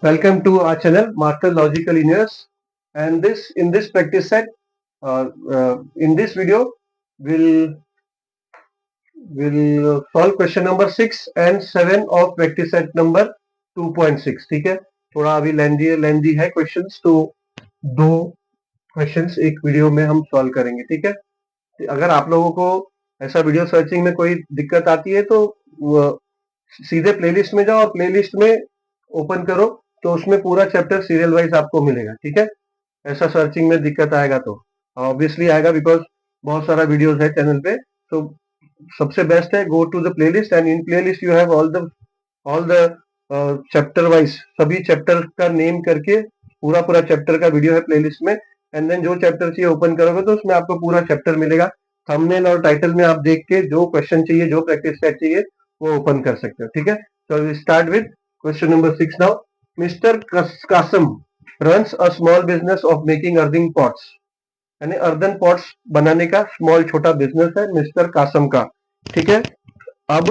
Welcome to our channel, Master Logical Engineers. And this in this practice set, in this video, we'll solve question number 6 and 7 of practice set number 2.6. ठीक है, थोड़ा अभी लेंदी है questions, तो दो questions एक video में हम सॉल्व करेंगे. ठीक है, अगर आप लोगों को ऐसा वीडियो सर्चिंग में कोई दिक्कत आती है तो सीधे प्लेलिस्ट में जाओ और प्लेलिस्ट में ओपन करो, तो उसमें पूरा चैप्टर सीरियल वाइज आपको मिलेगा. ठीक है, ऐसा सर्चिंग में दिक्कत आएगा तो ऑब्वियसली आएगा, बिकॉज बहुत सारा वीडियोस है चैनल पे. तो सबसे बेस्ट है go to the playlist, and in playlist you have all the chapter wise, सभी चैप्टर का नेम करके पूरा पूरा चैप्टर का वीडियो है प्लेलिस्ट में. एंड देन जो चैप्टर चाहिए ओपन करोगे तो उसमें आपको पूरा चैप्टर मिलेगा. थंबनेल और टाइटल में आप देख के जो क्वेश्चन चाहिए, जो प्रैक्टिस सेट चाहिए, वो ओपन कर सकते हो. ठीक है, so we start with question number 6 now. Mr. Kasam runs a small business of making earthen pots. यानी अर्दन पॉट्स बनाने का स्मॉल छोटा बिजनेस है मिस्टर कासम का. ठीक है, अब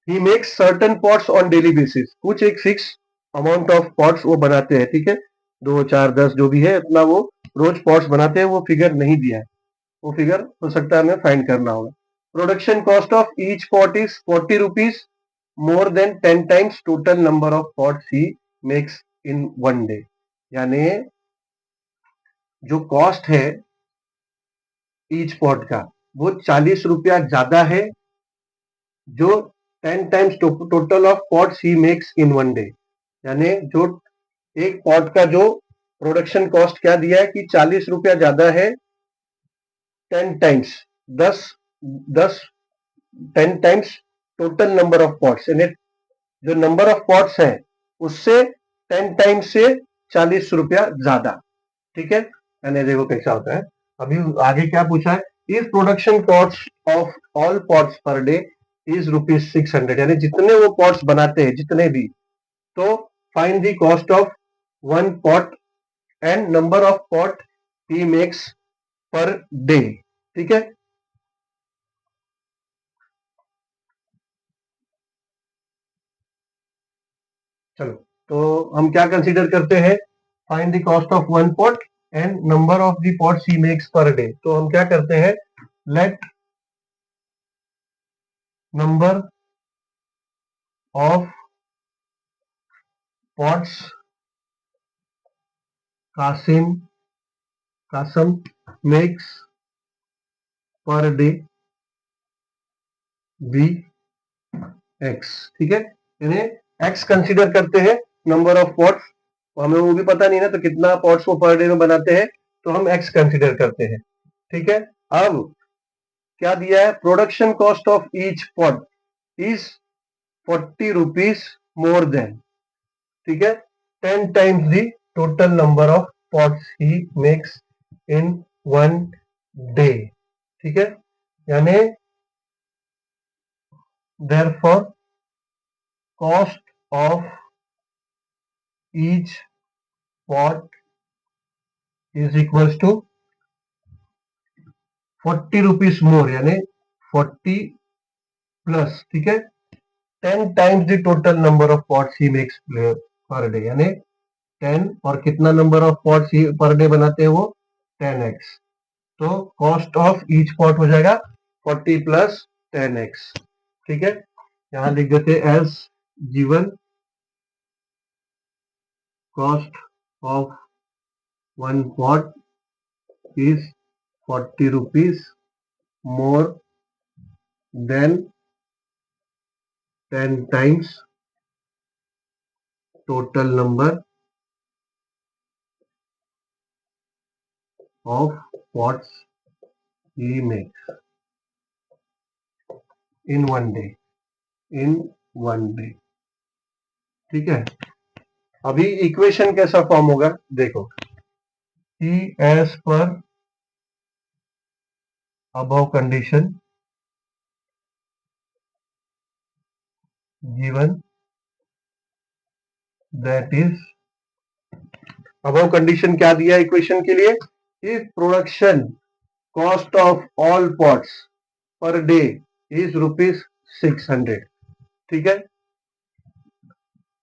he makes certain pots on daily basis. कुछ एक फिक्स अमाउंट ऑफ पॉट्स वो बनाते हैं. ठीक है, 2, 4, 10 जो भी है इतना वो रोज पॉट्स बनाते हैं. वो फिगर नहीं दिया है, वो फिगर हो सकता है हमें फाइंड करना होगा. Production cost of each pot is 40 rupees, more than 10 times total number of pots he makes in one day. यानी जो कॉस्ट है ईच पॉट का वो 40 रुपया ज्यादा है जो 10 times total of pots he makes in one day. यानी जो एक पॉट का जो प्रोडक्शन कॉस्ट क्या दिया है कि 40 रुपया ज्यादा है 10 times, 10 10 10 times total number of pots, यानी जो नंबर ऑफ पॉट्स है उससे 10 टाइम्स से 40 रुपया ज्यादा. ठीक है, मैंने देखो कैसा होता है. अभी आगे क्या पूछा है, if production cost of all pots per day is ₹600, यानी जितने वो पॉट्स बनाते हैं जितने भी, तो find the cost of one pot and number of pot he makes per day. ठीक है, चलो तो हम क्या कंसीडर करते हैं, find the cost of one pot and number of the pots he makes per day. तो हम क्या करते हैं, लेट नंबर ऑफ पॉट्स कासम makes per day be x. ठीक है, यानी एक्स कंसीडर करते हैं नंबर ऑफ पॉट्स. हमें वो भी पता नहीं ना, तो कितना पॉट्स वो पर डे में बनाते हैं, तो हम एक्स कंसीडर करते हैं. ठीक है, अब क्या दिया है, production cost of each pot is 40 rupees more then. ठीक है, 10 times the total number of pots he makes in one day. ठीक है, यानी therefore cost of each pot is equals to 40 rupees मोर, यानी 40 प्लस. ठीक है, 10 times the total number of pots he makes per day, यानी 10 और कितना number of pots he per day बनाते हैं वो 10x. तो कॉस्ट ऑफ ईच पॉट हो जाएगा 40 प्लस 10x. ठीक है, यहां लिख देते as given cost of one pot is 40 rupees more than 10 times total number of pots he makes in one day. ठीक है, अभी इक्वेशन कैसा फॉर्म होगा देखो, कि as per above condition given that is, above condition क्या दिया equation के लिए, if production cost of all pots per day is ₹600. ठीक है,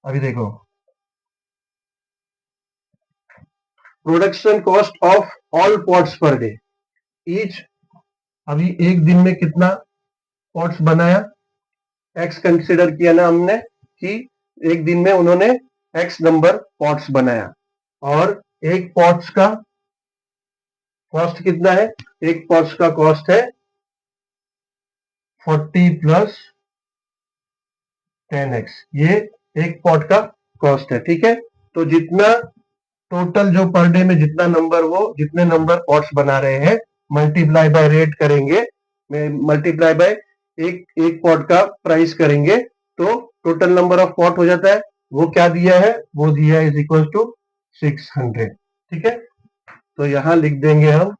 अभी देखो production cost of all pots per day each. अभी एक दिन में कितना पॉट्स बनाया, एक्स कंसिडर किया ना हमने कि एक दिन में उन्होंने एक्स नंबर पॉट्स बनाया, और एक पॉट्स का कॉस्ट कितना है, एक पॉट्स का कॉस्ट है 40 प्लस 10x, ये एक पॉट का कॉस्ट है। ठीक है, तो जितना टोटल जो पर डे में जितना नंबर वो जितने नंबर पॉट्स बना रहे हैं मल्टीप्लाई बाय रेट करेंगे, मल्टीप्लाई बाय एक एक पॉट का प्राइस करेंगे, तो टोटल नंबर ऑफ पॉट हो जाता है। वो क्या दिया है, वो दिया है इज इक्वल टू 600। ठीक है, तो यहां लिख देंगे हम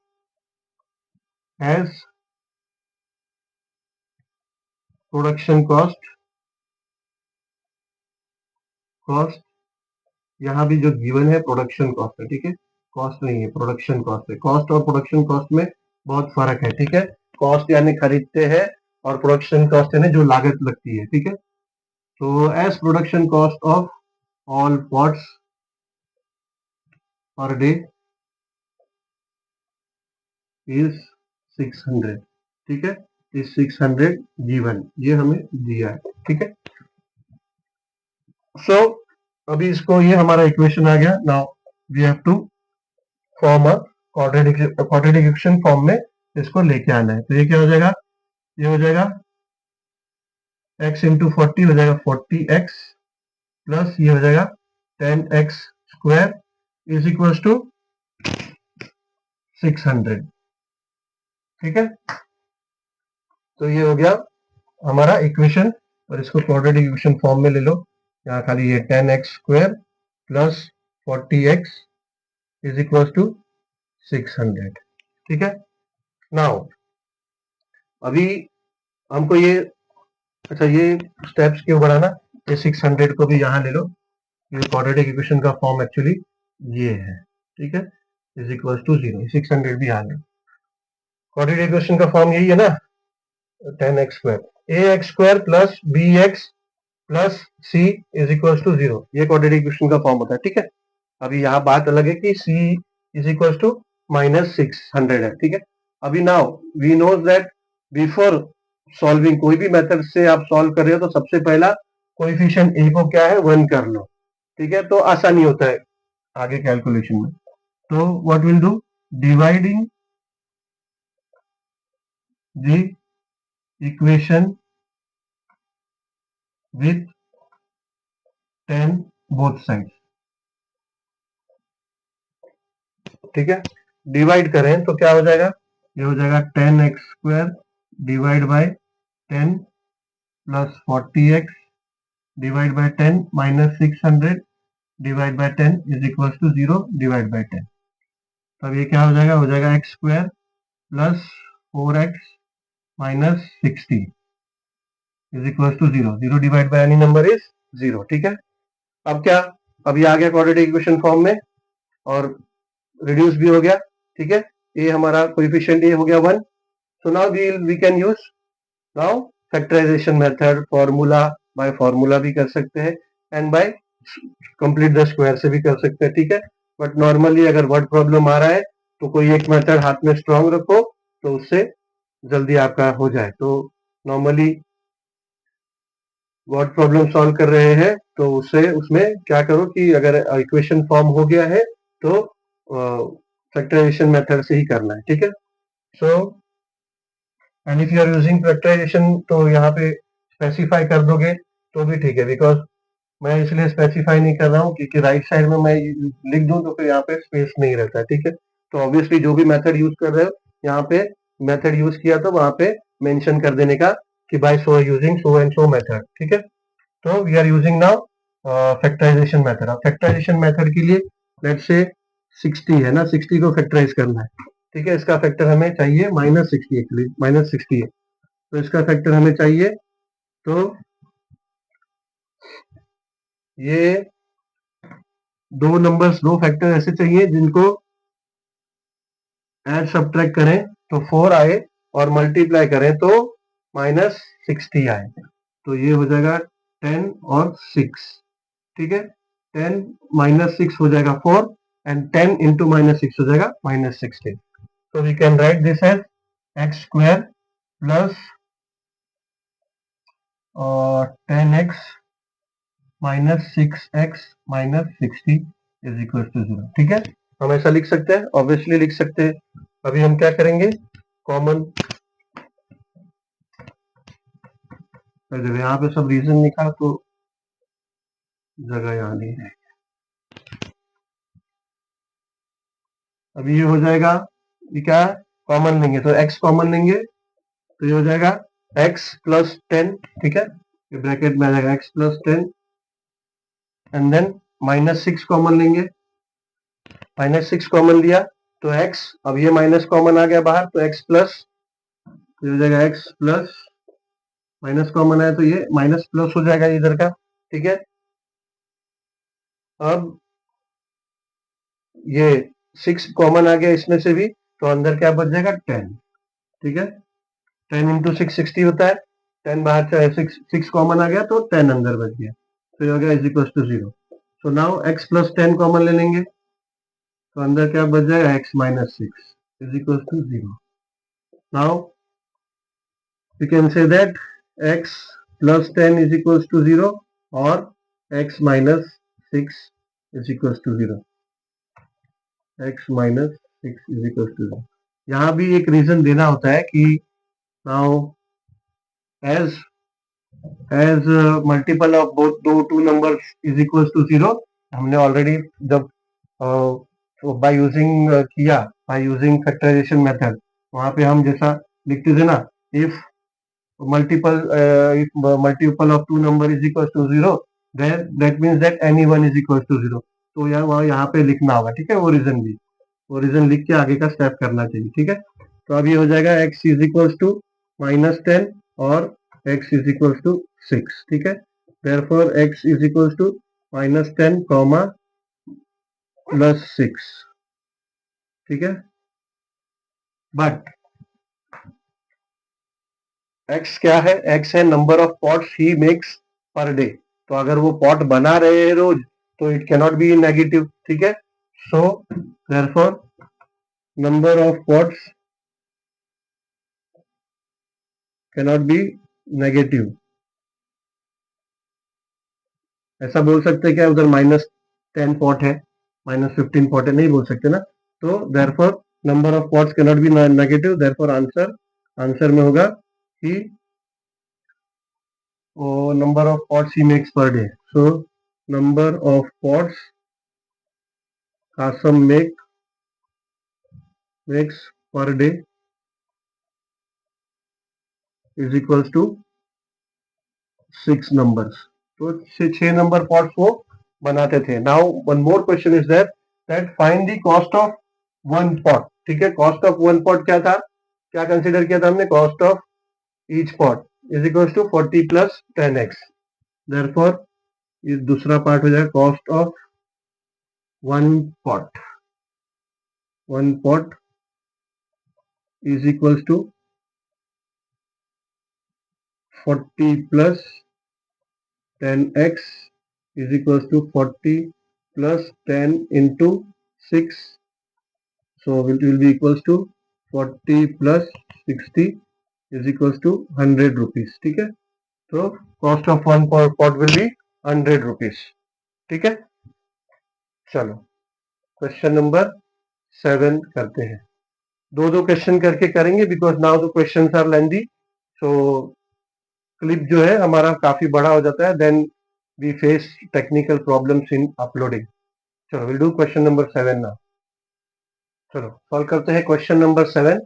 एज प्रोडक्शन कॉस्ट, यहाँ भी जो गिवन है प्रोडक्शन कॉस्ट है। ठीक है, कॉस्ट नहीं है, प्रोडक्शन कॉस्ट है। कॉस्ट और प्रोडक्शन कॉस्ट में बहुत फर्क है। ठीक है, कॉस्ट यानी खरीदते हैं और प्रोडक्शन कॉस्ट यानी जो लागत लगती है। ठीक है, तो as production cost of all pots per day is 600। ठीक है, इज 600 गिवन, ये हमें दिया है। ठीक है, सो अभी इसको, ये हमारा इक्वेशन आ गया। Now we have to form a quadratic equation form में इसको लेके आना है। तो ये क्या हो जाएगा, ये हो जाएगा x इंटू 40 हो जाएगा 40x प्लस ये हो जाएगा 10x square is equal to 600। ठीक है, तो ये हो गया हमारा इक्वेशन, और इसको क्वाड्रेटिक इक्वेशन फॉर्म में ले लो। यहाँ खाली ये 10x square plus 40x is equal to 600। ठीक है, नाउ अभी हमको ये, अच्छा ये स्टेप्स क्यों बढ़ाना, ये 600 को भी यहाँ ले लो, ये क्वाड्रेटिक इक्वेशन का फॉर्म एक्चुअली ये है। ठीक है, इज इक्वल टू 0, 600 भी यहाँ ले। क्वाड्रेटिक इक्वेशन का फॉर्म यही है ना, 10x square A x square plus B x plus C is equal to 0, ये क्वाड्रेटिक इक्वेशन का फॉर्म होता है। ठीक है, अभी यहाँ बात अलग है कि c इज इक्वल टू -600 है। ठीक है, अभी now we know that before solving, कोई भी मेथड से आप सॉल्व कर रहे हो तो सबसे पहला कोएफिशिएंट a को क्या है 1 कर लो। ठीक है, तो आसानी होता है आगे कैलकुलेशन में। तो what will do, dividing the equation with 10 both sides. ठीक है, डिवाइड करें तो क्या हो जाएगा, ये हो जाएगा 10x square divide by 10 plus 40x divide by 10 minus 600 divide by 10 is equal to 0 divide by 10। तब ये क्या हो जाएगा x square plus 4x minus 60 is equal to 0, 0 divide by any number is 0। ठीक है, अब क्या, अभी आ गया क्वाड्रेटिक इक्वेशन फॉर्म में और रिड्यूस भी हो गया। ठीक है, ये हमारा कोएफिशिएंट ये हो गया 1। So now we can use now factorization method, formula by formula भी कर सकते हैं and by complete the square से भी कर सकते हैं। ठीक है, बट नॉर्मली अगर वर्ड प्रॉब्लम आ रहा है तो कोई एक मेथड हाथ में स्ट्रांग रखो तो उससे जल्दी आपका हो जाए। तो नॉर्मली वर्ड प्रॉब्लम सॉल्व कर रहे हैं तो उससे उसमें क्या करो कि अगर इक्वेशन फॉर्म हो गया है तो फैक्टराइजेशन मेथड से ही करना है। ठीक है, so and if you are using factorization तो यहाँ पे स्पेसिफाई कर दोगे तो भी ठीक है, बिकॉज मैं इसलिए स्पेसिफाई नहीं कर रहा हूँ क्योंकि राइट साइड में मैं लिख दूं तो फिर यहाँ पे स्पेस नहीं रहता है। ठीक है, तो ऑब्वियसली जो भी मेथड यूज कर रहे हो यहाँ पे मेथड यूज किया तो वहां पे मेंशन कर देने का कि by so using so and so method. ठीक है, तो we are using now factorization method. अब फैक्टराइजेशन मेथड के लिए लेट्स से 60 है ना, 60 को फैक्टराइज करना है। ठीक है, इसका फैक्टर हमें चाहिए -60, एक्चुअली -60 है तो इसका फैक्टर हमें चाहिए। तो ये दो फैक्टर ऐसे चाहिए जिनको ऐड सब्ट्रैक्ट करें तो 4 आए और मल्टीप्लाई करें तो -60 आए, तो ये हो जाएगा 10 और 6। ठीक है, 10 - 6 हो जाएगा 4 एंड 10 इंटू -6 हो जाएगा -16. So we can write this as x square plus 10x minus 6x minus 60 is equal to 0. ठीक है, हम ऐसा लिख सकते हैं, ऑब्वियसली लिख सकते हैं. अभी हम क्या करेंगे, कॉमन, जब यहाँ पे सब रीजन लिखा तो जगह यहाँ नहीं है. अभी ये हो जाएगा, ये क्या है, कॉमन लेंगे तो x कॉमन लेंगे तो ये हो जाएगा x प्लस 10. ठीक है, ये ब्रैकेट में आ जाएगा x plus 10 and then -6 common लेंगे. -6 कॉमन लिया तो x, अब ये माइनस कॉमन आ गया बाहर तो x प्लस, ये हो जाएगा x प्लस, माइनस कॉमन है तो ये माइनस प्लस हो जाएगा इधर का. ठीक है, अब ये 6 कॉमन आ गया इसमें से भी तो अंदर क्या बच जाएगा 10. ठीक है, 10 इंटू 6 60 होता है, 10 बाहर से 6 कॉमन आ गया तो 10 अंदर बच गया तो ये हो गया is equal to 0. So now x plus 10 common ले लेंगे तो अंदर क्या बच जाएगा x minus 6 is equal to 0. Now you can say that x plus 10 is equals to 0 or x minus 6 is equals to 0. x minus 6 is equals to 0. यहाँ भी एक रीजन देना होता है कि now as multiple of both two numbers is equals to 0. हमने already जब by using किया by using factorization method, वहां पे हम जैसा लिखते थे ना, if multiple of two number is equals to 0, then that means that any one is equals to 0. तो यार वहाँ यहाँ पे लिखना होगा. ठीक है, वो रीजन लिख के आगे का स्टेप करना चाहिए. ठीक है, तो अब ये हो जाएगा x इज इक्वल्स टू -10 और x इज इक्वल्स टू 6. ठीक है, therefore x is equals to -10 comma +6. ठीक है, बट x क्या है, x है number of pots he makes per day. तो अगर वो पॉट बना रहे हैं रोज तो इट कैनॉट बी नेगेटिव. ठीक है, so therefore number of pots cannot be negative. ऐसा बोल सकते हैं क्या, उधर -10 पॉट है, -15 पॉट है, नहीं बोल सकते ना. तो therefore number of pots cannot be negative. Therefore answer में होगा कि number of pots he makes per day. So number of pots Kasam makes per day is equals to 6 numbers. तो 6 नंबर पॉट्स वो बनाते थे. Now one more question is that find the cost of one pot. ठीक है, cost of one pot क्या था, क्या consider किया था हमने, cost of each pot is equals to 40 plus 10x. Therefore ये दूसरा पार्ट हो जाएगा cost of one pot is equals to 40 plus 10x is equals to 40 plus 10 into 6. So it will be equals to 40 plus 60 is equals to 100 rupees. ठीक है, तो cost of one pot will be 100 rupees. ठीक है, चलो question number 7 करते हैं. दो question करके करेंगे because now the questions are lengthy. So clip जो है हमारा काफी बड़ा हो जाता है, then we face technical problems in uploading. चलो will do question number 7 now. चलो सॉल्व करते हैं question number 7.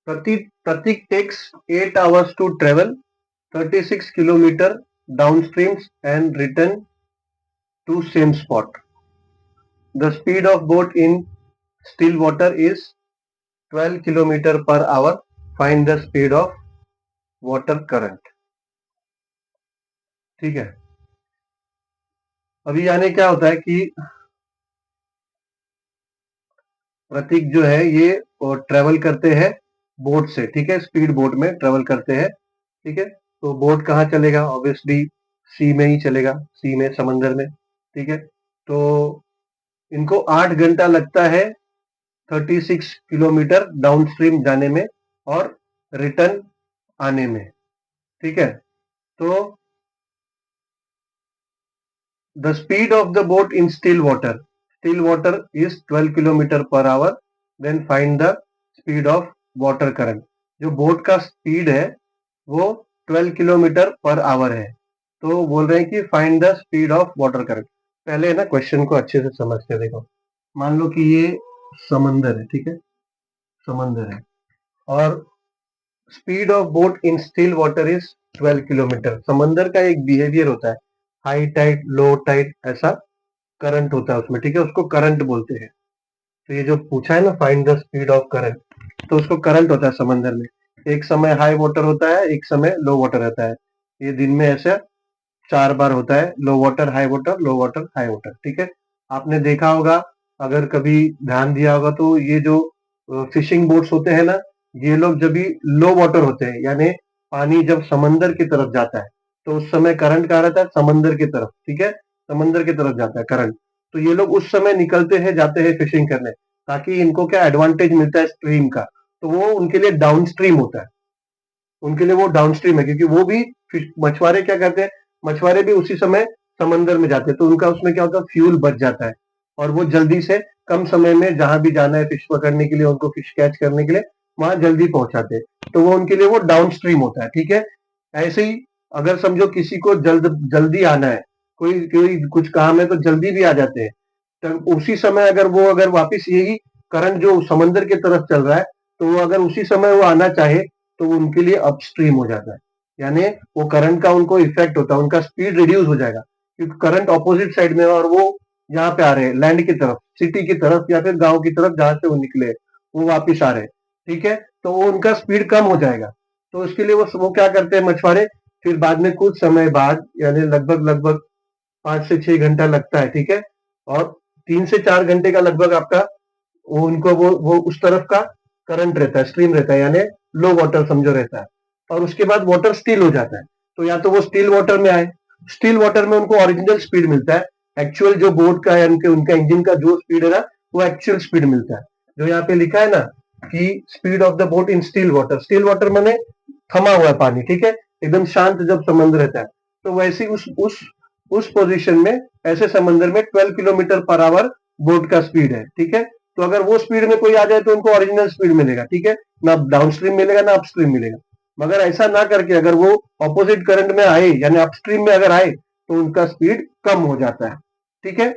Prateek takes 8 hours to travel 36 kilometre downstream and return to same spot. The speed of boat in still water is 12 kilometre per hour. Find the speed of water current. ठीक है, अभी यानी क्या होता है कि प्रतीक जो है ये ट्रेवल करते हैं बोट से. ठीक है, स्पीड बोट में ट्रेवल करते हैं. ठीक है, तो बोट कहाँ चलेगा, ऑब्वियसली सी में ही चलेगा, सी में, समंदर में. ठीक है, तो इनको 8 घंटा लगता है 36 किलोमीटर डाउन स्ट्रीम जाने में और रिटर्न आने में, ठीक है। तो the speed of the boat in still water is 12 kilometre per hour, then find the speed of water current. जो बोट का स्पीड है वो 12 किलोमीटर पर आवर है, तो बोल रहे हैं कि find the speed of water current. पहले ना क्वेश्चन को अच्छे से समझते देखो। मान लो कि ये समंदर है, ठीक है, समंदर है, और speed of boat in still water is 12 kilometre. समंदर का एक बिहेवियर होता है, हाई टाइड लो टाइड ऐसा करंट होता है उसमें, ठीक है, उसको करंट बोलते हैं। तो ये जो पूछा है ना find the speed of current, तो उसको करंट होता है समंदर में। एक समय हाई वाटर होता है, एक समय लो वाटर रहता है। ये दिन में ऐसे 4 बार होता है, लो वाटर हाई वाटर, लो वाटर हाई वाटर, ठीक है। आपने देखा होगा, अगर कभी ध्यान दिया होगा तो ये जो फिशिंग बोट्स होते हैं ना, ये लोग जब भी लो वाटर होते हैं, यानी पानी जब समंदर की तरफ जाता है, तो उस समय करंट कहाँ रहता है, समंदर की तरफ, ठीक है, समंदर की तरफ जाता है करंट। तो ये लोग उस समय निकलते हैं, जाते हैं फिशिंग करने, ताकि इनको क्या एडवांटेज मिलता है स्ट्रीम का, तो वो उनके लिए डाउन स्ट्रीम होता है। उनके लिए वो डाउन स्ट्रीम है, क्योंकि वो भी मछुआरे क्या करते हैं, मछुआरे भी उसी समय समंदर में जाते हैं, तो उनका उसमें क्या होता है, फ्यूल बच जाता है, और वो जल्दी से कम समय में जहां भी जाना है फिश पकड़ने के लिए, उनको फिश कैच करने के लिए वहां जल्दी पहुंचाते हैं, तो वो उनके लिए वो डाउन स्ट्रीम होता है, ठीक है। ऐसे ही अगर समझो किसी को जल्दी आना है, कोई कोई कुछ काम है तो जल्दी भी आ जाते हैं, तो उसी समय अगर वो अगर वापिस यही करंट जो समंदर की तरफ चल रहा है, तो वो अगर उसी समय वो आना चाहे तो वो उनके लिए अपस्ट्रीम हो जाता है, यानी वो करंट का उनको इफेक्ट होता है, उनका स्पीड रिड्यूस हो जाएगा, क्योंकि करंट ऑपोजिट साइड में है और वो यहाँ पे आ रहे हैं लैंड की तरफ, सिटी की तरफ या फिर गांव की तरफ जहां से वो निकले, वो वापिस आ रहे हैं, ठीक है। तो वो उनका स्पीड कम हो जाएगा, तो उसके लिए वो क्या करते हैं मछुआरे, फिर बाद में कुछ समय बाद, यानी लगभग लगभग 5 से 6 घंटा लगता है, ठीक है, और 3 से 4 घंटे का लगभग आपका वो उनको वो उस तरफ का करंट रहता है, स्ट्रीम रहता है, यानी लो वाटर समझो रहता है, और उसके बाद वाटर स्टिल हो जाता है। तो या तो वो स्टिल वाटर में आए, स्टिल वाटर में उनको ओरिजिनल स्पीड मिलता है, एक्चुअल जो बोट का है उनका इंजन का जो स्पीड है ना, वो एक्चुअल स्पीड मिलता है, जो यहाँ पे लिखा है ना कि speed of the boat in still water मैंने थमा हुआ है पानी, ठीक है, एकदम शांत जब समुद्र रहता है, तो वैसे उस पोजीशन में ऐसे समंदर में 12 किलोमीटर पर आवर बोट का स्पीड है, ठीक है। तो अगर वो स्पीड में कोई आ जाए तो उनको ओरिजिनल स्पीड मिलेगा, ठीक है, ना डाउन स्ट्रीम मिलेगा ना अपस्ट्रीम मिलेगा। मगर ऐसा ना करके अगर वो ऑपोजिट करंट में आए, यानी अपस्ट्रीम में अगर आए, तो उनका स्पीड कम हो जाता है, ठीक है।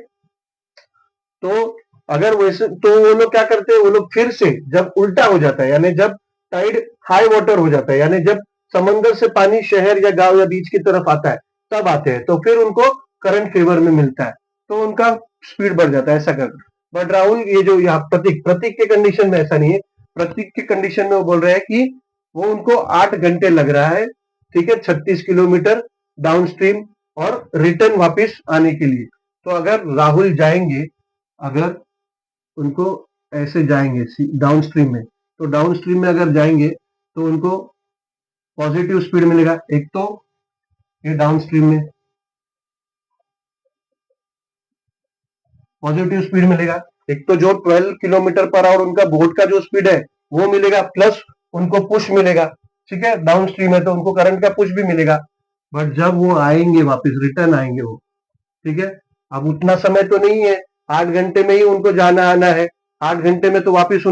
तो अगर वैसे तो वो लोग क्या करते हैं, वो लोग फिर से जब उल्टा हो जाता है, यानी जब टाइड हाई वाटर हो जाता है, यानी जब समंदर से पानी शहर या गांव या बीच की तरफ आता है, तब आते हैं, तो फिर उनको करंट फेवर में मिलता है, तो उनका स्पीड बढ़ जाता है, ऐसा कर। बट राहुल, ये जो यहाँ प्रतीक प्रतीक के कंडीशन में ऐसा नहीं है। प्रतीक के कंडीशन में वो बोल रहे हैं कि वो उनको 8 घंटे लग रहा है, ठीक है, 36 किलोमीटर डाउन स्ट्रीम और रिटर्न वापिस आने के लिए। तो अगर राहुल जाएंगे, अगर उनको ऐसे जाएंगे डाउन स्ट्रीम में, तो डाउन स्ट्रीम में अगर जाएंगे तो उनको पॉजिटिव स्पीड मिलेगा, एक तो ये डाउन स्ट्रीम में पॉजिटिव स्पीड मिलेगा, एक तो जो 12 किलोमीटर पर आवर उनका बोट का जो स्पीड है वो मिलेगा, प्लस उनको पुश मिलेगा, ठीक है, डाउन स्ट्रीम है तो उनको करंट का पुश भी मिलेगा। बट जब वो आएंगे वापस रिटर्न आएंगे वो, ठीक है, अब उतना समय तो नहीं है, 8 घंटे में ही उनको जाना आना है, 8 घंटे में तो वापिस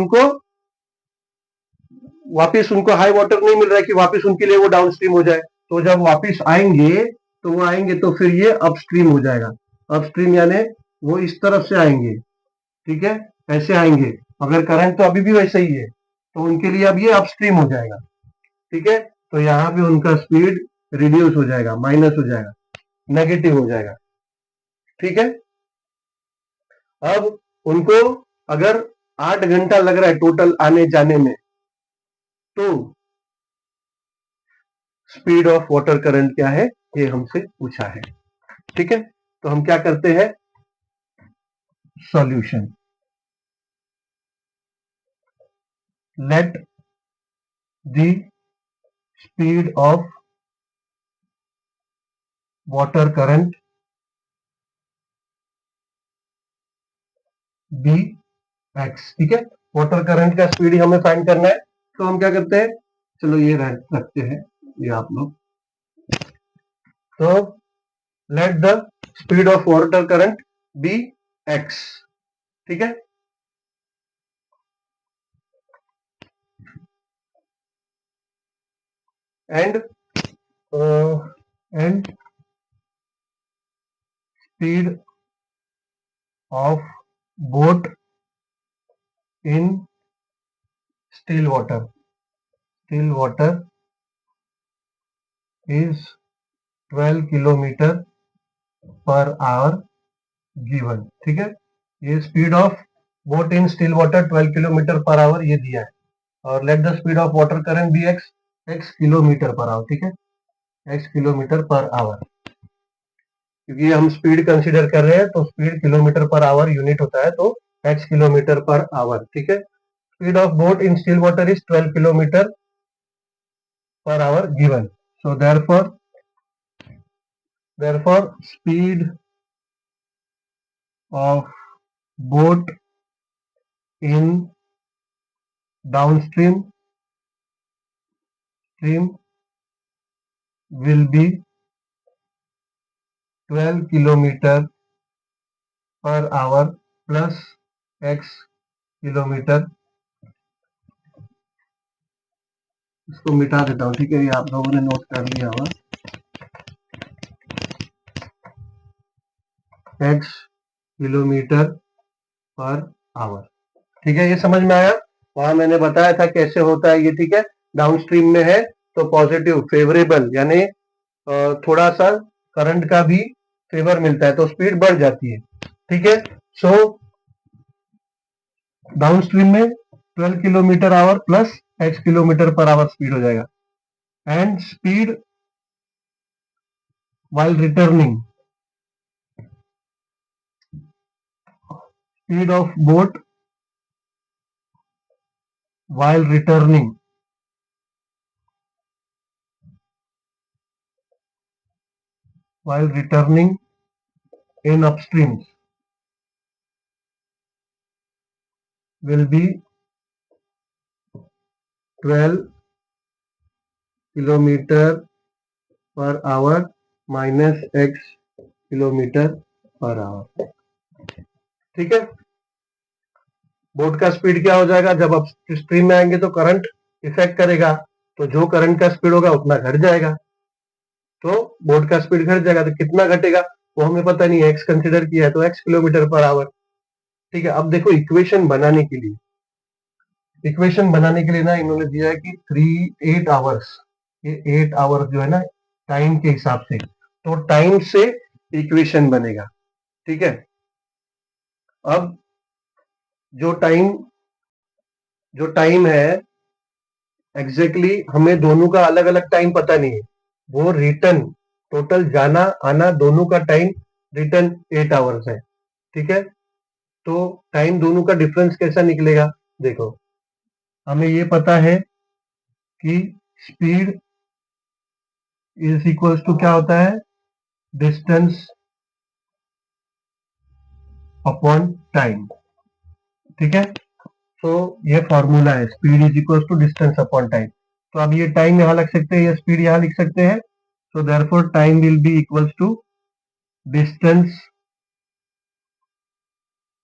उनको हाई वाटर नहीं मिल रहा है कि वापिस उनके लिए वो डाउन स्ट्रीम हो जाए। तो जब वापिस आएंगे तो वो आएंगे तो फिर ये अपस्ट्रीम हो जाएगा, अपस्ट्रीम यानी वो इस तरफ से आएंगे, ठीक है, ऐसे आएंगे, अगर करंट तो अभी भी वैसे ही है, तो उनके लिए अब ये अपस्ट्रीम हो जाएगा, ठीक है। तो यहाँ पे उनका स्पीड रिड्यूस हो जाएगा, माइनस हो जाएगा, नेगेटिव हो जाएगा, ठीक है। अब उनको अगर 8 घंटा लग रहा है टोटल आने जाने में, तो स्पीड ऑफ वाटर करंट क्या है, ये हमसे पूछा है, ठीक है। तो हम क्या करते हैं, solution, let the speed of water current be x. ठीक है, वाटर करंट का स्पीड हमें फाइंड करना है, तो हम क्या करते हैं, चलो ये रखते हैं, ये आप लोग, तो let the speed of water current be x. ठीक है, and and speed of boat in still water is 12 kilometre per hour given. ठीक है, ये speed of boat in still water 12 kilometre per hour ये दिया है, और let the speed of water current be x, x kilometre per hour. ठीक है, x kilometre per our, क्योंकि हम स्पीड कंसीडर कर रहे हैं तो speed kilometre per our unit होता है, तो एक्स किलोमीटर पर आवर। ठीक है, speed of boat in still water is 12 kilometre per hour given. So therefore speed of boat in downstream stream will be 12 kilometer per hour plus x kilometre. इसको मिटा देता हूँ, ठीक है, ये आप लोगों ने नोट कर लिया होगा, x किलोमीटर पर आवर। ठीक है, ये समझ में आया, वहां मैंने बताया था कैसे होता है ये। ठीक है, डाउन स्ट्रीम में है तो पॉजिटिव फेवरेबल, यानी थोड़ा सा करंट का भी फेवर मिलता है तो स्पीड बढ़ जाती है। ठीक है, सो डाउन स्ट्रीम में 12 kilometre our plus x kilometre per our speed हो जाएगा, and speed while returning, speed of boat while returning in upstreams will be 12 kilometer per hour minus x kilometre per hour. ठीक है, boat का speed क्या हो जाएगा, जब आप स्ट्रीम में आएंगे तो करंट इफेक्ट करेगा, तो जो करंट का स्पीड होगा उतना घट जाएगा, तो बोट का स्पीड घट जाएगा, तो कितना घटेगा वो हमें पता नहीं है, एक्स कंसिडर किया है तो एक्स किलोमीटर पर आवर। ठीक है, अब देखो इक्वेशन बनाने के लिए, ना इन्होंने दिया है कि 8 आवर्स, ये 8 आवर्स जो है ना टाइम के हिसाब से, तो टाइम से इक्वेशन बनेगा। ठीक है, अब जो टाइम है एग्जैक्टली हमें दोनों का अलग अलग टाइम पता नहीं है, वो रिटर्न टोटल जाना आना दोनों का टाइम रिटर्न 8 आवर्स है। ठीक है, तो टाइम दोनों का डिफरेंस कैसा निकलेगा, देखो हमें ये पता है कि स्पीड इज इक्वल्स टू क्या होता है, डिस्टेंस अपॉन टाइम। ठीक है, तो ये फॉर्मूला है, speed is equals to distance upon time. तो अब ये टाइम यहां लिख सकते हैं, ये स्पीड यहां लिख सकते हैं, so therefore time will be equals to distance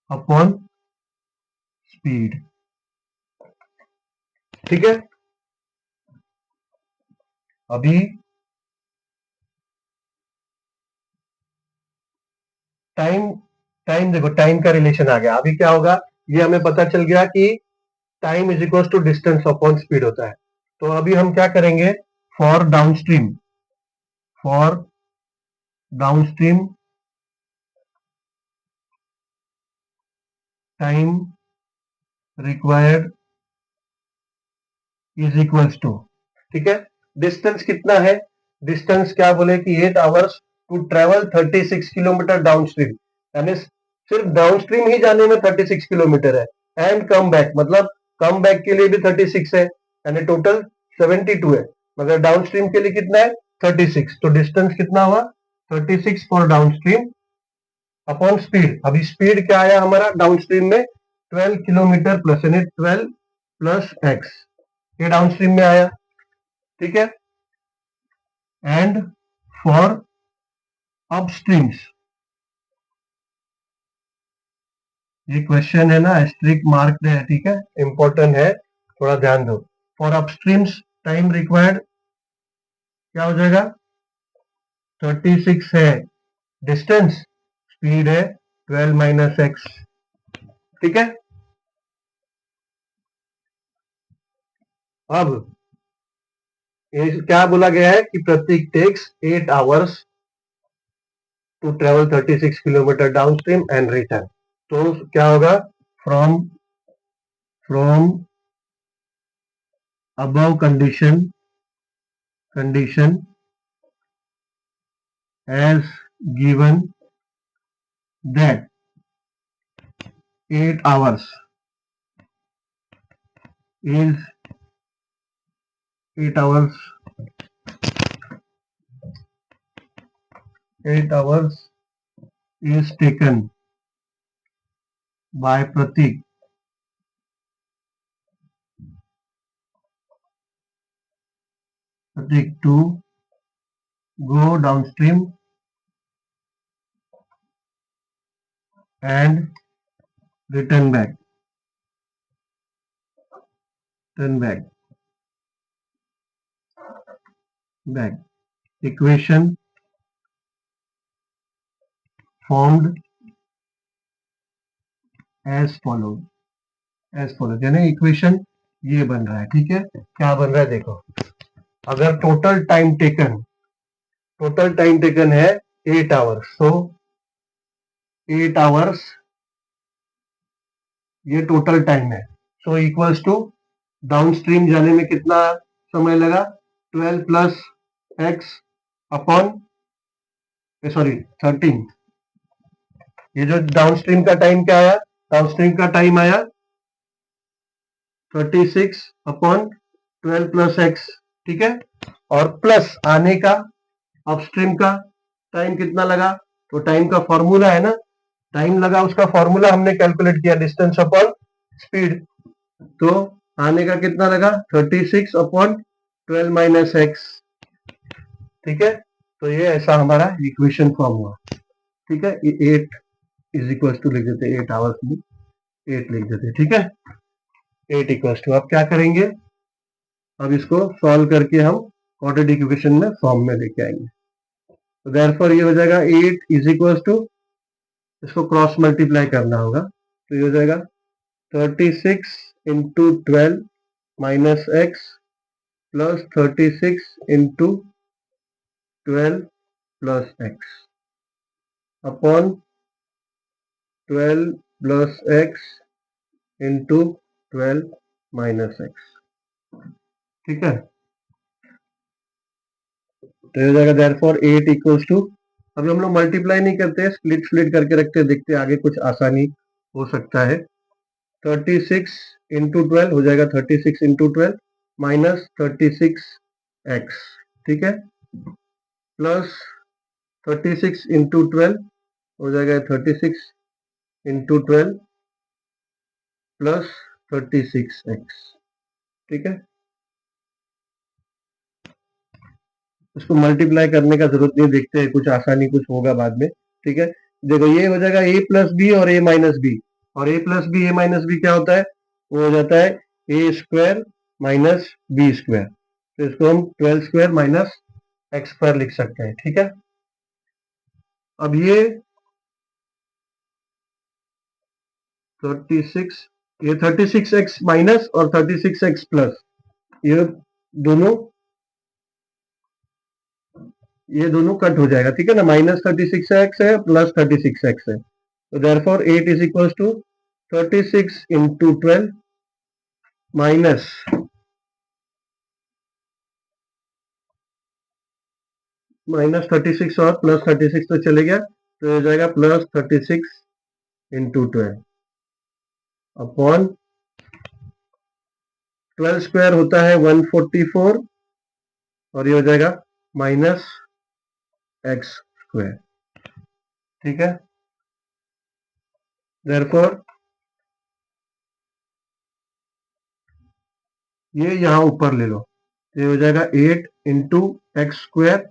upon speed। ठीक है, अभी टाइम देखो, टाइम का रिलेशन आ गया, अभी क्या होगा, ये हमें पता चल गया कि time is equal to distance upon speed होता है। तो अभी हम क्या करेंगे, for downstream time required is equals to, ठीक है, डिस्टेंस कितना है, डिस्टेंस क्या बोले कि 8 hours to travel 36 kilometre downstream, यानी सिर्फ डाउनस्ट्रीम ही जाने में 36 किलोमीटर है, एंड कम बैक, मतलब कम बैक के लिए भी 36 है, यानी टोटल 72 है, मगर डाउनस्ट्रीम के लिए कितना है 36, तो डिस्टेंस कितना हुआ 36 फॉर डाउनस्ट्रीम अपॉन स्पीड। अभी स्पीड क्या आया हमारा डाउन स्ट्रीम में 12 किलोमीटर प्लस, यानी 12 प्लस एक्स, ये डाउन स्ट्रीम में आया, ठीक है। एंड फॉर अप स्ट्रीम्स, ये क्वेश्चन है ना, एस्ट्रिक मार्क है, ठीक है, इंपॉर्टेंट है, थोड़ा ध्यान दो। For up streams time required क्या हो जाएगा, 36 है डिस्टेंस, स्पीड है 12 माइनस एक्स, ठीक है। अब ये क्या बोला गया है कि Prateek takes 8 hours to travel 36 kilometre down stream and return. तो क्या होगा, from from above condition as given that 8 hours is 8 hours 8 hours is taken by Pratik to go downstream and return back. Equation formed as follows. यानी equation ये बन रहा है, ठीक है। क्या बन रहा है देखो, अगर टोटल टाइम टेकन है 8 आवर्स, तो 8 आवर्स ये टोटल टाइम है, so equals to downstream जाने में कितना समय लगा, 12 प्लस एक्स अपॉन, सॉरी 13। ये जो डाउन स्ट्रीम का टाइम क्या आया, डाउन स्ट्रीम का टाइम आया 36 अपॉन 12 प्लस एक्स, ठीक है। और प्लस आने का अपस्ट्रीम का टाइम कितना लगा, तो टाइम का फॉर्मूला है ना, टाइम लगा, उसका फॉर्मूला हमने कैलकुलेट किया, डिस्टेंस अपॉन स्पीड। तो आने का कितना लगा, 36 अपॉन 12 माइनस एक्स, ठीक है। तो ये ऐसा हमारा इक्वेशन फॉर्म हुआ, ठीक है। ये 8 इज इक्वल टू लिख देते, 8 आवर्स में 8 लिख देते, ठीक है। 8 इक्वल टू, अब क्या करेंगे, अब इसको सॉल्व करके हम क्वाड्रेटिक इक्वेशन में फॉर्म में लेके आएंगे। तो देयरफॉर ये हो जाएगा 8 इज इक्वल टू, इसको क्रॉस मल्टीप्लाई करना होगा, तो ये हो जाएगा 36 into 12 minus x plus 36 into 12 plus x upon 12 plus x into 12 minus x, ठीक है। तो हो जाएगा देयरफॉर 8 इक्वल्स टू, अभी हम लोग मल्टीप्लाई नहीं करते, स्प्लिट करके रखते हैं, देखते आगे कुछ आसानी हो सकता है। 36 इंटू 12 हो जाएगा 36 इंटू 12 माइनस 36 एक्स, ठीक है, प्लस 36 इंटू 12 हो जाएगा 36 इंटू 12 प्लस 36 एक्स, ठीक है। इसको मल्टीप्लाई करने का जरूरत नहीं, देखते हैं कुछ आसानी कुछ होगा बाद में, ठीक है। देखो ये हो जाएगा a प्लस बी और a माइनस बी, और a plus b a minus b क्या होता है, वो हो जाता है a square minus b square. तो इसको हम 12 स्क्वायर माइनस एक्स स्क्वायर लिख सकते हैं, ठीक है। अब ये 36, ये 36 एक्स माइनस और 36 एक्स प्लस, ये दोनों कट हो जाएगा, ठीक है ना। माइनस 36 एक्स है प्लस 36 एक्स है, तो therefore 8 is equal to 36 into 12 minus minus 36 और प्लस 36 तो चले गया, तो हो जाएगा प्लस 36 इंटू 12 अपॉन 12 स्क्वायर होता है 144, और ये हो जाएगा माइनस एक्स स्क्वायर, ठीक है। देयरफॉर ये यहां ऊपर ले लो, ये हो जाएगा 8 into x square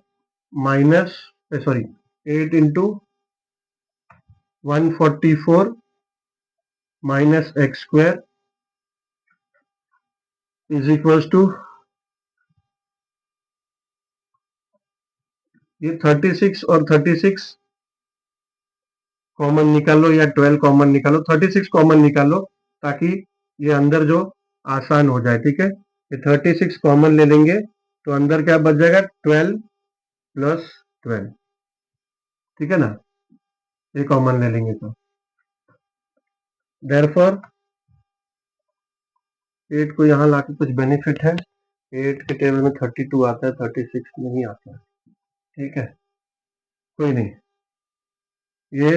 minus, sorry 8 into 144 minus x square is equals to, ये 36 और 36 कॉमन निकालो या 12 कॉमन निकालो, 36 कॉमन निकालो ताकि ये अंदर जो आसान हो जाए, ठीक है। ये 36 कॉमन ले लेंगे तो अंदर क्या बच जाएगा 12 प्लस 12, ठीक है ना, ये कॉमन ले लेंगे तो देयरफॉर 8 को यहाँ लाके कुछ बेनिफिट है, 8 के टेबल में 32 आता है, 36 नहीं आता है, ठीक है, कोई नहीं। ये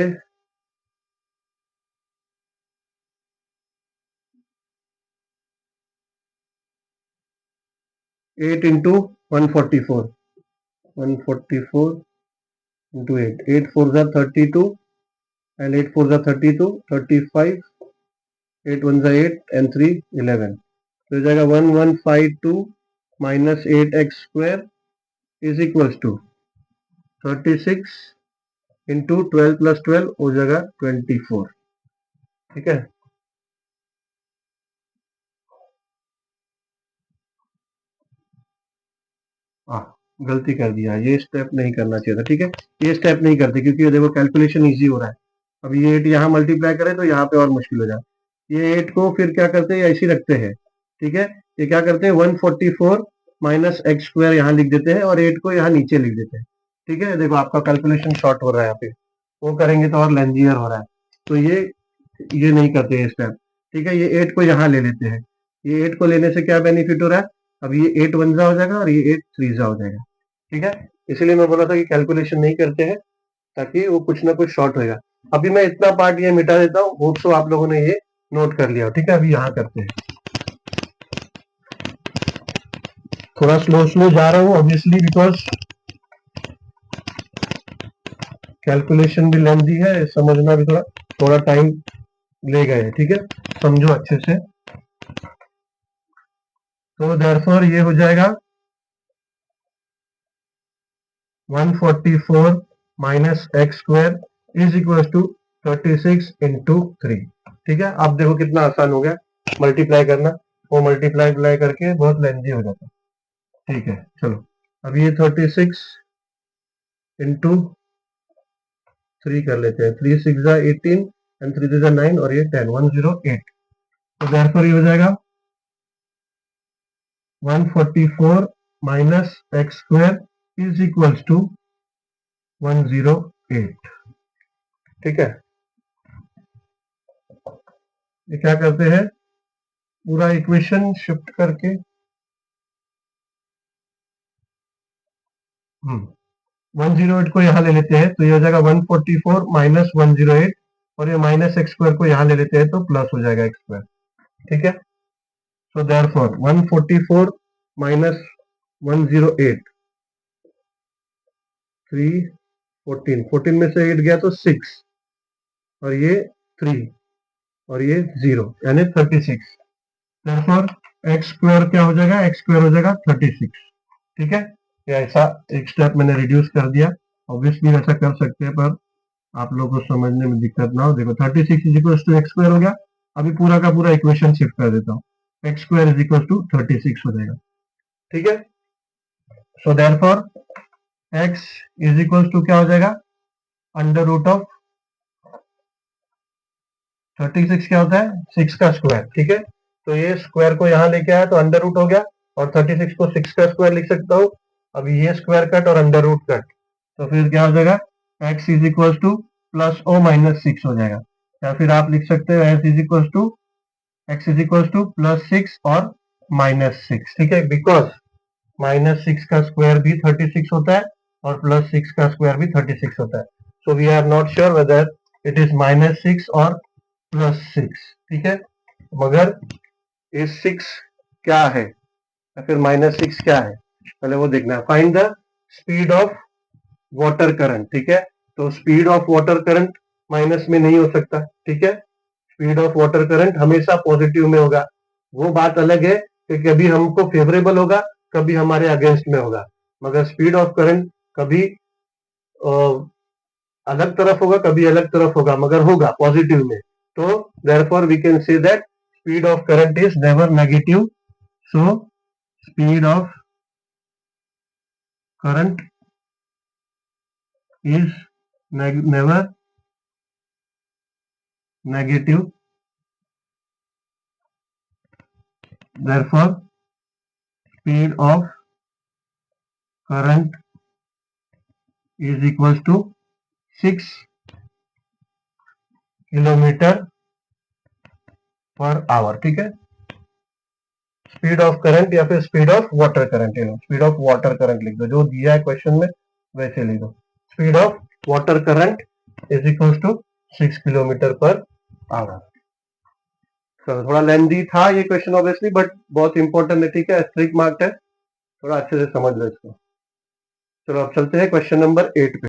8 into 144, 144 into 8, 8 4 are 32 and 8 4 are 32, 35, 8 1 are 8 and 3 11, तो हो जाएगा 1152 minus 8x square is equals to 36 into 12 plus 12 हो जाएगा 24, ठीक है। गलती कर दिया, ये स्टेप नहीं करना चाहिए था, ठीक है, ये स्टेप नहीं करते क्योंकि देखो कैलकुलेशन इजी हो रहा है। अब ये 8 यहाँ मल्टीप्लाई करें तो यहाँ पे और मुश्किल हो जाए, ये 8 को फिर क्या करते हैं ऐसे रखते हैं, ठीक है, ये क्या करते हैं 144 माइनस एक्स स्क्वायर यहाँ लिख देते हैं और 8 को यहाँ नीचे लिख देते हैं, ठीक है। देखो आपका कैलकुलेशन शॉर्ट हो रहा है, यहाँ पे वो करेंगे तो और लेंजियर हो रहा है, तो ये नहीं करते ये स्टेप, ठीक है। ये 8 को यहाँ ले लेते हैं, ये 8 को लेने से क्या बेनिफिट हो रहा है, अब ये 8 वन जा हो जाएगा और ये 8 थ्री जा हो जाएगा, ठीक है। इसलिए मैं बोला था कि कैलकुलेशन नहीं करते हैं ताकि वो कुछ ना कुछ शॉर्ट होएगा। अभी मैं इतना पार्ट ये मिटा देता हूँ, होप सो आप लोगों ने ये नोट कर लिया हो, ठीक है। अभी यहाँ करते हैं, थोड़ा स्लो स्लो जा रहा हूँ ऑब्वियसली बिकॉज कैलकुलेशन भी लेंथी है, समझना भी थोड़ा थोड़ा टाइम ले गए, ठीक है, समझो अच्छे से। तो देयरफॉर ये हो जाएगा 144 minus x square is equal to 36 into 3, ठीक है। आप देखो कितना आसान हो गया मल्टीप्लाई करना, वो मल्टीप्लाई करके बहुत लेंथी हो जाता है, ठीक है। चलो अब ये 36 इंटू 3 कर लेते हैं, 3 6 18 एंड 3 3 9 और ये 10, 108, तो देयरफॉर ये हो जाएगा 144 minus x square is equals to 108, ठीक है। ये क्या करते हैं पूरा इक्वेशन शिफ्ट करके 108 को यहाँ ले लेते हैं तो ये हो जाएगा 144 माइनस 108 और ये माइनस एक्स स्क्वायर को यहाँ ले लेते हैं तो प्लस हो जाएगा एक्स स्क्वायर, ठीक है। सो देयरफॉर 144 माइनस 108, 3 14, 14 में से 8 गया तो 6 और ये 3 और ये 0 यानी 36, देयरफॉर एक्स स्क्वायर क्या हो जाएगा, एक्स स्क्वायर हो जाएगा 36, ठीक है। ये ऐसा एक स्टेप मैंने रिड्यूस कर दिया, ऑब्वियसली ऐसा कर सकते हैं पर आप लोगों को समझने में दिक्कत ना हो। देखो 36 is equal to x square हो गया, अभी पूरा का पूरा इक्वेशन शिफ्ट कर देता हूँ, x square is equal to 36 हो जाएगा, ठीक है। So therefore x is equal to क्या हो जाएगा, अंडर रूट ऑफ 36 क्या होता है 6 का स्क्वायर, ठीक है। तो ये स्क्वायर को यहाँ लेके आया तो अंडर रूट हो गया और 36 को 6 का स्क्वायर लिख सकता हूँ। अब ये स्क्वायर कट और अंडर रूट कट, तो फिर क्या हो जाएगा x is equal to plus or minus 6 हो जाएगा, या फिर आप लिख सकते हो x is equal to x is equal to plus 6 और माइनस 6, ठीक है, बिकॉज माइनस 6 का स्क्वायर भी 36 होता है और प्लस 6 का स्क्वायर भी 36 होता है। So we are not sure whether it is minus 6 और प्लस 6, ठीक है, मगर ये 6 क्या है या फिर माइनस 6 क्या है पहले वो देखना है। Find the speed of water current, ठीक है, तो speed of water current minus में नहीं हो सकता, ठीक है। स्पीड ऑफ वाटर करंट हमेशा पॉजिटिव में होगा। वो बात अलग है कि कभी हमको फेवरेबल होगा, कभी हमारे अगेंस्ट में होगा, मगर स्पीड ऑफ करंट कभी अलग तरफ होगा, कभी अलग तरफ होगा, मगर होगा पॉजिटिव में। तो therefore we can say that speed of current is never negative. So speed of current is never negative, therefore speed of current is equals to 6 kilometre per hour, ठीक है। स्पीड ऑफ करंट या फिर speed of water current, speed of water current लिख दो, जो दिया है question में वैसे लिख दो। Speed of water current is equals to 6 kilometre per hour. चलो थोड़ा लेंदी था ये क्वेश्चन ऑब्वियसली, बट बहुत इंपॉर्टेंट है, ठीक है, स्ट्रिक्ट मार्क है, थोड़ा अच्छे से समझ लो इसको। चलो अब चलते हैं क्वेश्चन नंबर 8 पे।